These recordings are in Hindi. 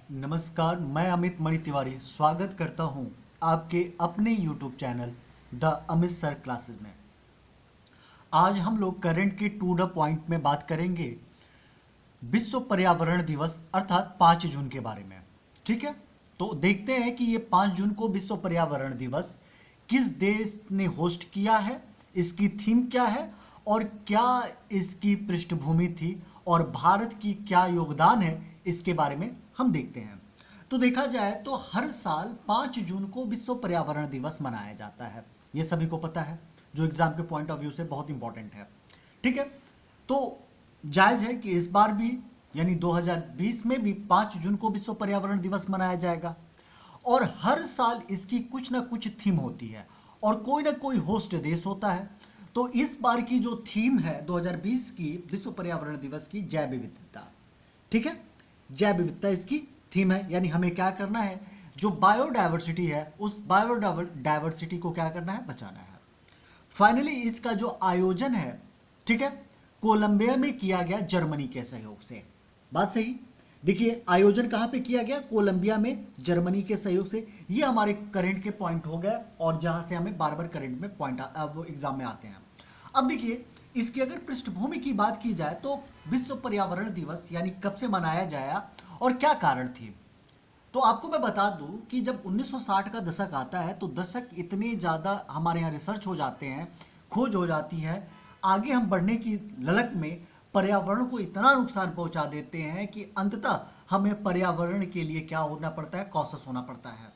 नमस्कार, मैं अमित मणि तिवारी स्वागत करता हूं आपके अपने YouTube channel the Amit sir classes में। आज हम लोग करंट के टू द पॉइंट में बात करेंगे विश्व पर्यावरण दिवस अर्थात 5 जून के बारे में। ठीक है, तो देखते हैं कि ये 5 जून को विश्व पर्यावरण दिवस किस देश ने होस्ट किया है, इसकी थीम क्या है और क्या इसकी पृष्ठभूमि थी और भारत की क्या योगदान है, इसके बारे में हम देखते हैं। तो देखा जाए तो हर साल 5 जून को विश्व पर्यावरण दिवस मनाया जाता है, ये सभी को पता है, जो एग्जाम के पॉइंट ऑफ व्यू से बहुत इंपॉर्टेंट है। ठीक है, तो जायज है कि इस बार भी यानी 2020 में भी 5 जून को विश्व पर्यावरण दिवस मनाया जाएगा और हर साल इसकी कुछ ना कुछ थीम होती है और कोई ना कोई होस्ट देश होता है। तो इस बार की जो थीम है 2020 की विश्व पर्यावरण दिवस की, जैव विविधता। ठीक है, जैव विविधता इसकी थीम है, यानी हमें क्या करना है, जो बायोडायवर्सिटी है उस बायोडायवर्सिटी को क्या करना है, बचाना है। फाइनली इसका जो आयोजन है, ठीक है, कोलंबिया में किया गया जर्मनी के सहयोग से। बात सही। देखिए आयोजन कहां पे किया गया, कोलंबिया में जर्मनी के सहयोग से। ये हमारे करंट के पॉइंट हो गए और जहां से हमें बार बार करंट में पॉइंट वो एग्जाम में आते हैं। अब देखिए इसकी अगर पृष्ठभूमि की बात की जाए तो विश्व पर्यावरण दिवस यानी कब से मनाया जाया और क्या कारण थी। तो आपको मैं बता दूं कि जब 1960 का दशक आता है तो दशक इतने ज़्यादा हमारे यहाँ रिसर्च हो जाते हैं, खोज हो जाती है, आगे हम बढ़ने की ललक में पर्यावरण को इतना नुकसान पहुंचा देते हैं कि अंततः हमें पर्यावरण के लिए क्या होना पड़ता है, कॉशस होना पड़ता है।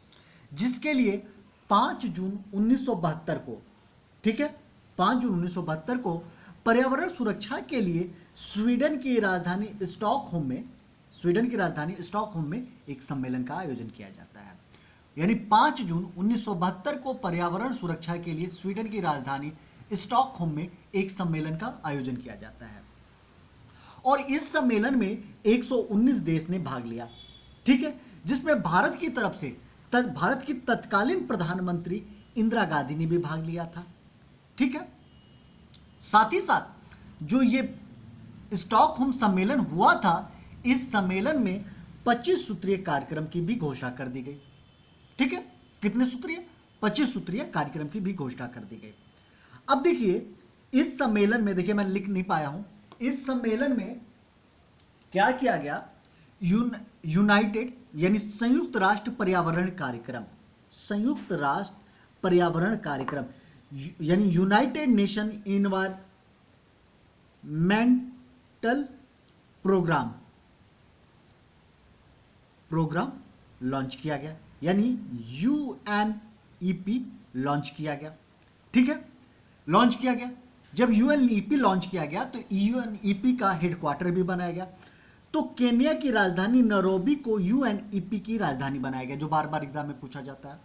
जिसके लिए 5 जून 1972 को, ठीक है, 5 जून 1972 को पर्यावरण सुरक्षा के लिए स्वीडन की राजधानी स्टॉकहोम में एक सम्मेलन का आयोजन किया जाता है। यानी 5 जून 1972 को पर्यावरण सुरक्षा के लिए स्वीडन की राजधानी स्टॉकहोम में एक सम्मेलन का आयोजन किया जाता है और इस सम्मेलन में 119 देश ने भाग लिया। ठीक है, जिसमें भारत की तरफ से भारत की तत्कालीन प्रधानमंत्री इंदिरा गांधी ने भी भाग लिया था। ठीक है, साथ ही साथ जो ये स्टॉकहोम सम्मेलन हुआ था, इस सम्मेलन में 25 सूत्रीय कार्यक्रम की भी घोषणा कर दी गई। ठीक है, कितने सूत्रीय, 25 सूत्रीय कार्यक्रम की भी घोषणा कर दी गई। अब देखिए इस सम्मेलन में, देखिए मैं लिख नहीं पाया हूं, इस सम्मेलन में क्या किया गया, यूनाइटेड यानी संयुक्त राष्ट्र पर्यावरण कार्यक्रम, संयुक्त राष्ट्र पर्यावरण कार्यक्रम यानी United Nation Environmental Programme launch किया गया, यानी यूएनईपी लॉन्च किया गया। ठीक है, लॉन्च किया गया। जब यूएनईपी लॉन्च किया गया तो यूएनईपी का हेडक्वार्टर भी बनाया गया। तो केन्या की राजधानी नैरोबी को यूएनईपी की राजधानी बनाया गया, जो बार बार एग्जाम में पूछा जाता है।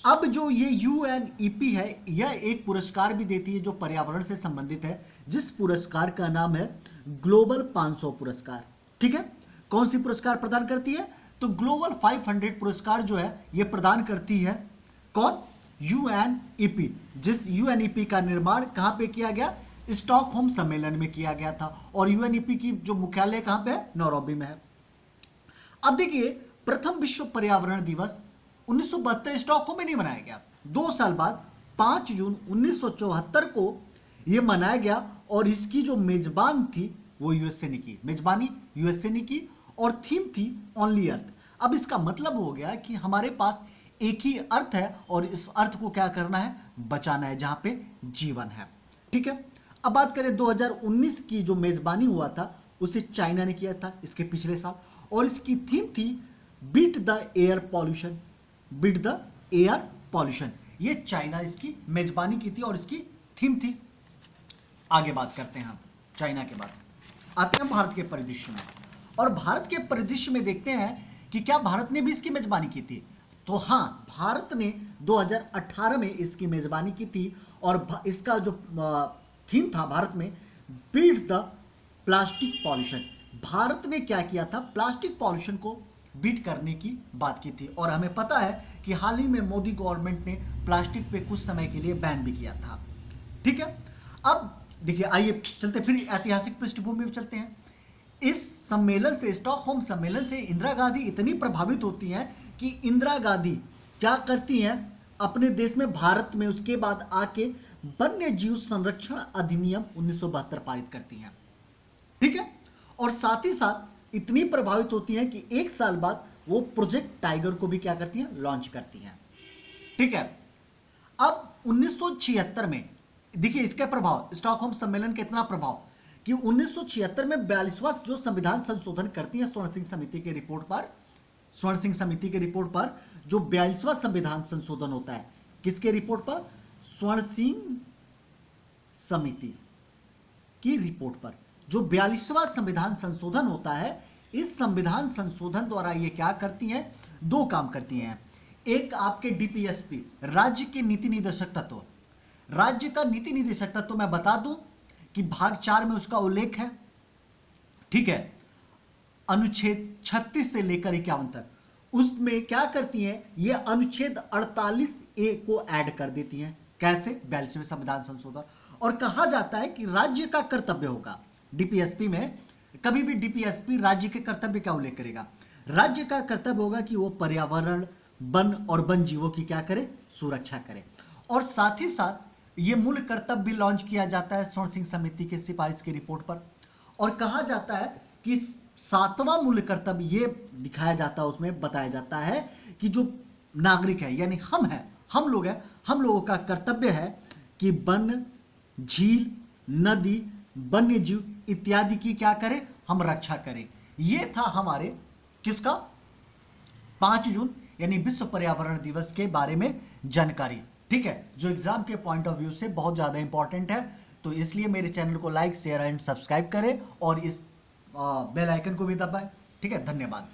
अब जो ये यूएनईपी है, यह एक पुरस्कार भी देती है जो पर्यावरण से संबंधित है, जिस पुरस्कार का नाम है ग्लोबल 500 पुरस्कार। ठीक है, कौन सी पुरस्कार प्रदान करती है, तो ग्लोबल 500 पुरस्कार जो है ये प्रदान करती है कौन, यूएनईपी। जिस यूएनईपी का निर्माण कहां पे किया गया, स्टॉकहोम सम्मेलन में किया गया था और यूएनईपी की जो मुख्यालय कहां पे है, नैरोबी में है। अब देखिए प्रथम विश्व पर्यावरण दिवस 1972 स्टॉकहोम में नहीं मनाया गया, 2 साल बाद 5 जून 1974 को यह मनाया गया और इसकी जो मेजबान थी वो यूएसए ने की, मेजबानी यूएसए ने की और थीम थी ओनली अर्थ। अब इसका मतलब हो गया कि हमारे पास एक ही अर्थ है और इस अर्थ को क्या करना है, बचाना है, जहां पे जीवन है। ठीक है, अब बात करें 2019 की जो मेजबानी हुआ था उसे चाइना ने किया था इसके पिछले साल और इसकी थीम थी beat the air pollution, beat the air pollution. ये चाइना इसकी मेजबानी की थी और इसकी थीम थी। आगे बात करते हैं हम चाइना के बाद, आते हैं भारत के परिदृश्य में और भारत के परिदृश्य में देखते हैं कि क्या भारत ने भी इसकी मेजबानी की थी। तो हाँ, भारत ने 2018 में इसकी मेजबानी की थी और इसका जो थीम था भारत में, beat the plastic pollution. Bharat ने क्या किया था, प्लास्टिक पॉल्यूशन को बीट करने की बात की थी और हमें पता है कि हाल ही में मोदी गवर्नमेंट ने प्लास्टिक पे कुछ समय के लिए बैन भी किया था। ठीक है, अब देखिए आइए चलते फिर ऐतिहासिक पृष्ठभूमि में चलते हैं। इस सम्मेलन से, स्टॉकहोम सम्मेलन से इंदिरा गांधी इतनी प्रभावित होती हैं कि इंदिरा गांधी क्या करती हैं, अपने देश में, भारत में उसके बाद आके वन्य जीव संरक्षण अधिनियम 1972 पारित करती हैं। ठीक है, और साथ ही साथ इतनी प्रभावित होती हैं कि एक साल बाद वो प्रोजेक्ट टाइगर को भी क्या करती हैं, लॉन्च करती हैं। ठीक है, अब 1976 में देखिए इसका प्रभाव, स्टॉकहोम सम्मेलन का इतना प्रभाव कि 1976 में 42वां जो संविधान संशोधन करती है स्वर्ण सिंह समिति के रिपोर्ट पर, स्वर्ण सिंह समिति के रिपोर्ट पर जो 42वां संविधान संशोधन होता है, किसके रिपोर्ट पर, स्वर्ण सिंह समिति की रिपोर्ट पर जो 42वां संविधान संशोधन होता है, इस संविधान संशोधन द्वारा ये क्या करती हैं, दो काम करती हैं। एक आपके डीपीएसपी, राज्य के नीति निर्देशक तत्व, राज्य का नीति निर्देशक तत्व मैं बता दूं कि भाग 4 में उसका उल्लेख है। ठीक है, अनुच्छेद 36 से लेकर 51 तक, उसमें क्या करती हैं, ये अनुच्छेद 48A को ऐड कर देती हैं। कैसे, 42वें संविधान संशोधन, और कहा जाता है कि राज्य का कर्तव्य होगा, डीपीएसपी में कभी भी डीपीएसपी राज्य के कर्तव्य का उल्लेख करेगा, राज्य का कर्तव्य होगा कि वो पर्यावरण, वन और वन जीवों की क्या करे, सुरक्षा करे। और साथ ही साथ ये मूल कर्तव्य भी लॉन्च किया जाता है स्वर्ण सिंह समिति के सिफारिश की रिपोर्ट पर, और कहा जाता है कि 7वां मूल कर्तव्य ये दिखाया जाता है, उसमें बताया जाता है कि जो नागरिक है यानी हम हैं, हम लोग हैं, हम लोगों का कर्तव्य है कि वन, झील, नदी, वन्य जीव इत्यादि की क्या करें, हम रक्षा करें। ये था हमारे किसका, 5 जून यानी विश्व पर्यावरण दिवस के बारे में जानकारी। ठीक है, जो एग्जाम के पॉइंट ऑफ व्यू से बहुत ज़्यादा इंपॉर्टेंट है, तो इसलिए मेरे चैनल को लाइक, शेयर एंड सब्सक्राइब करें और इस बेल आइकन को भी दबाएं। ठीक है, धन्यवाद।